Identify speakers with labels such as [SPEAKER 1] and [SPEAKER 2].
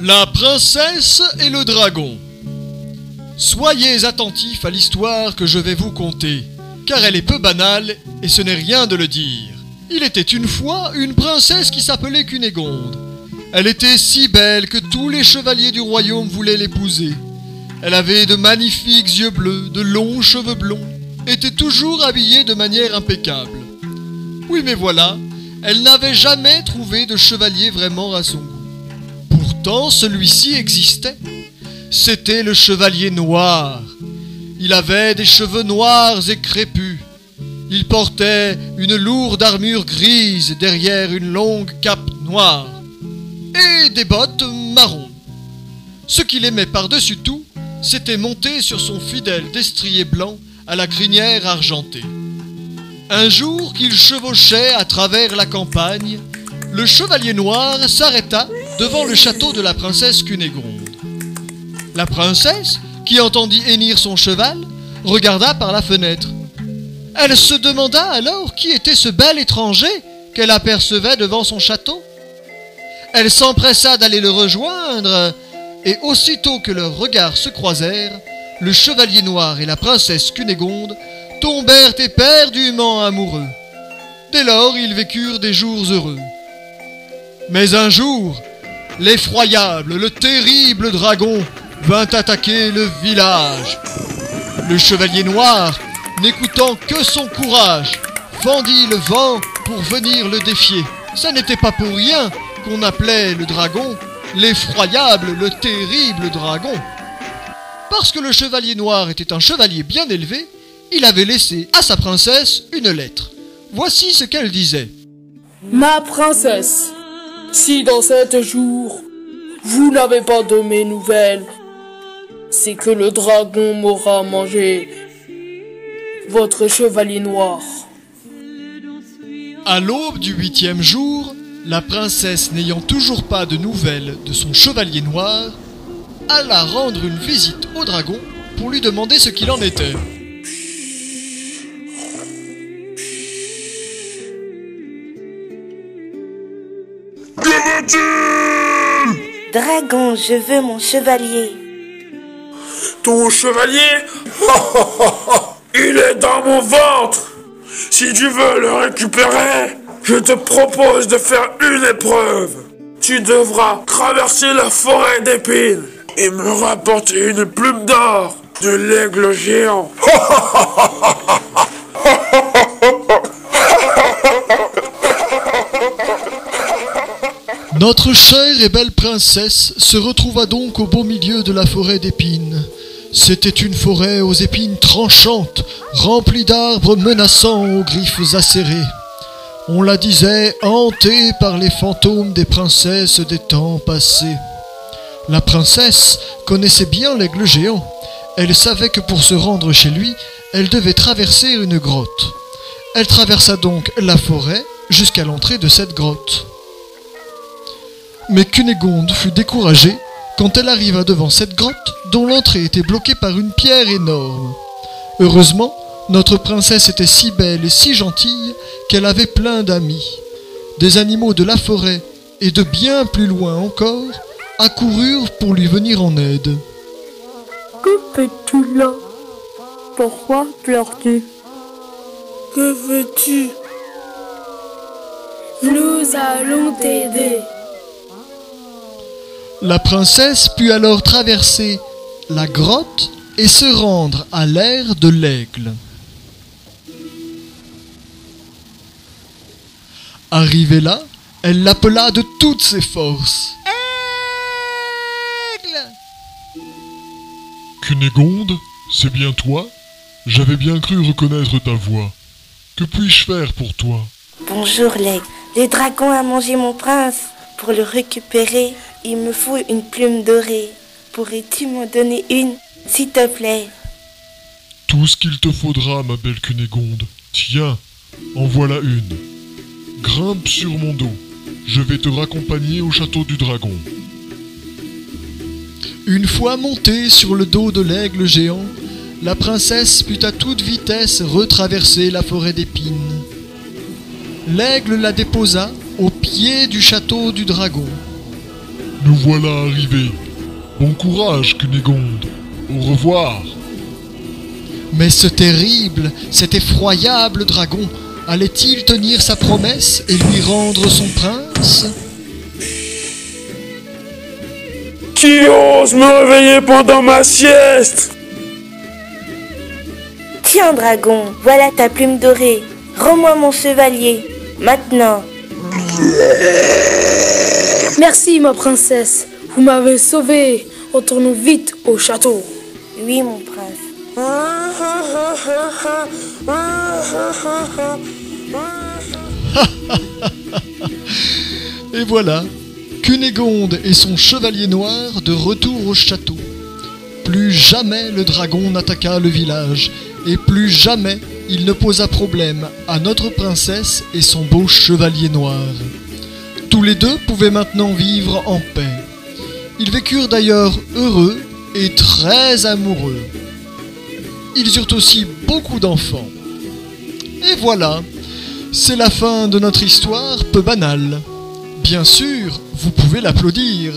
[SPEAKER 1] La princesse et le dragon. Soyez attentifs à l'histoire que je vais vous conter, car elle est peu banale et ce n'est rien de le dire. Il était une fois une princesse qui s'appelait Cunégonde. Elle était si belle que tous les chevaliers du royaume voulaient l'épouser. Elle avait de magnifiques yeux bleus, de longs cheveux blonds, était toujours habillée de manière impeccable. Oui, mais voilà, elle n'avait jamais trouvé de chevalier vraiment à son goût. Pourtant, celui-ci existait. C'était le chevalier noir. Il avait des cheveux noirs et crépus. Il portait une lourde armure grise derrière une longue cape noire et des bottes marron. Ce qu'il aimait par-dessus tout, c'était monter sur son fidèle destrier blanc à la crinière argentée. Un jour qu'il chevauchait à travers la campagne, le chevalier noir s'arrêta devant le château de la princesse Cunégonde. La princesse, qui entendit hennir son cheval, regarda par la fenêtre. Elle se demanda alors qui était ce bel étranger qu'elle apercevait devant son château. Elle s'empressa d'aller le rejoindre, et aussitôt que leurs regards se croisèrent, le chevalier noir et la princesse Cunégonde tombèrent éperdument amoureux. Dès lors, ils vécurent des jours heureux. Mais un jour, l'effroyable, le terrible dragon vint attaquer le village. Le chevalier noir, n'écoutant que son courage, fendit le vent pour venir le défier. Ça n'était pas pour rien qu'on appelait le dragon l'effroyable, le terrible dragon. Parce que le chevalier noir était un chevalier bien élevé, il avait laissé à sa princesse une lettre. Voici ce qu'elle disait.
[SPEAKER 2] Ma princesse, si dans 7 jours, vous n'avez pas de mes nouvelles, c'est que le dragon m'aura mangé. Votre chevalier noir.
[SPEAKER 1] À l'aube du 8e jour, la princesse, n'ayant toujours pas de nouvelles de son chevalier noir, alla rendre une visite au dragon pour lui demander ce qu'il en était.
[SPEAKER 3] Que veux-tu?
[SPEAKER 4] Dragon, je veux mon chevalier.
[SPEAKER 3] Ton chevalier? Il est dans mon ventre. Si tu veux le récupérer, je te propose de faire une épreuve. Tu devras traverser la forêt d'épines et me rapporter une plume d'or de l'aigle géant.
[SPEAKER 1] Notre chère et belle princesse se retrouva donc au beau milieu de la forêt d'épines. C'était une forêt aux épines tranchantes, remplie d'arbres menaçants aux griffes acérées. On la disait hantée par les fantômes des princesses des temps passés. La princesse connaissait bien l'aigle géant. Elle savait que pour se rendre chez lui, elle devait traverser une grotte. Elle traversa donc la forêt jusqu'à l'entrée de cette grotte. Mais Cunégonde fut découragée quand elle arriva devant cette grotte dont l'entrée était bloquée par une pierre énorme. Heureusement, notre princesse était si belle et si gentille qu'elle avait plein d'amis. Des animaux de la forêt et de bien plus loin encore accoururent pour lui venir en aide.
[SPEAKER 5] Que fais-tu là? Pourquoi pleures-tu?
[SPEAKER 2] Que veux-tu?
[SPEAKER 5] Nous allons t'aider.
[SPEAKER 1] La princesse put alors traverser la grotte et se rendre à l'aire de l'aigle. Arrivée là, elle l'appela de toutes ses forces. Aigle!
[SPEAKER 6] Cunégonde, c'est bien toi? J'avais bien cru reconnaître ta voix. Que puis-je faire pour toi?
[SPEAKER 4] Bonjour l'aigle. Le dragon a mangé mon prince. Pour le récupérer, il me faut une plume dorée. Pourrais-tu m'en donner une, s'il te plaît?
[SPEAKER 6] Tout ce qu'il te faudra, ma belle Cunégonde. Tiens, en voilà une. Grimpe sur mon dos. Je vais te raccompagner au château du dragon.
[SPEAKER 1] Une fois montée sur le dos de l'aigle géant, la princesse put à toute vitesse retraverser la forêt d'épines. L'aigle la déposa au pied du château du dragon.
[SPEAKER 6] Nous voilà arrivés. Bon courage, Cunégonde. Au revoir.
[SPEAKER 1] Mais ce terrible, cet effroyable dragon allait-il tenir sa promesse et lui rendre son prince?
[SPEAKER 3] Qui ose me réveiller pendant ma sieste?
[SPEAKER 4] Tiens, dragon, voilà ta plume dorée. Rends-moi mon chevalier, maintenant.
[SPEAKER 5] Merci, ma princesse. Vous m'avez sauvée. Retournons vite au château.
[SPEAKER 4] Oui, mon prince.
[SPEAKER 1] Et voilà, Cunégonde et son chevalier noir de retour au château. Plus jamais le dragon n'attaqua le village, et plus jamais il ne posa problème à notre princesse et son beau chevalier noir. Tous les deux pouvaient maintenant vivre en paix. Ils vécurent d'ailleurs heureux et très amoureux. Ils eurent aussi beaucoup d'enfants. Et voilà, c'est la fin de notre histoire peu banale. Bien sûr, vous pouvez l'applaudir.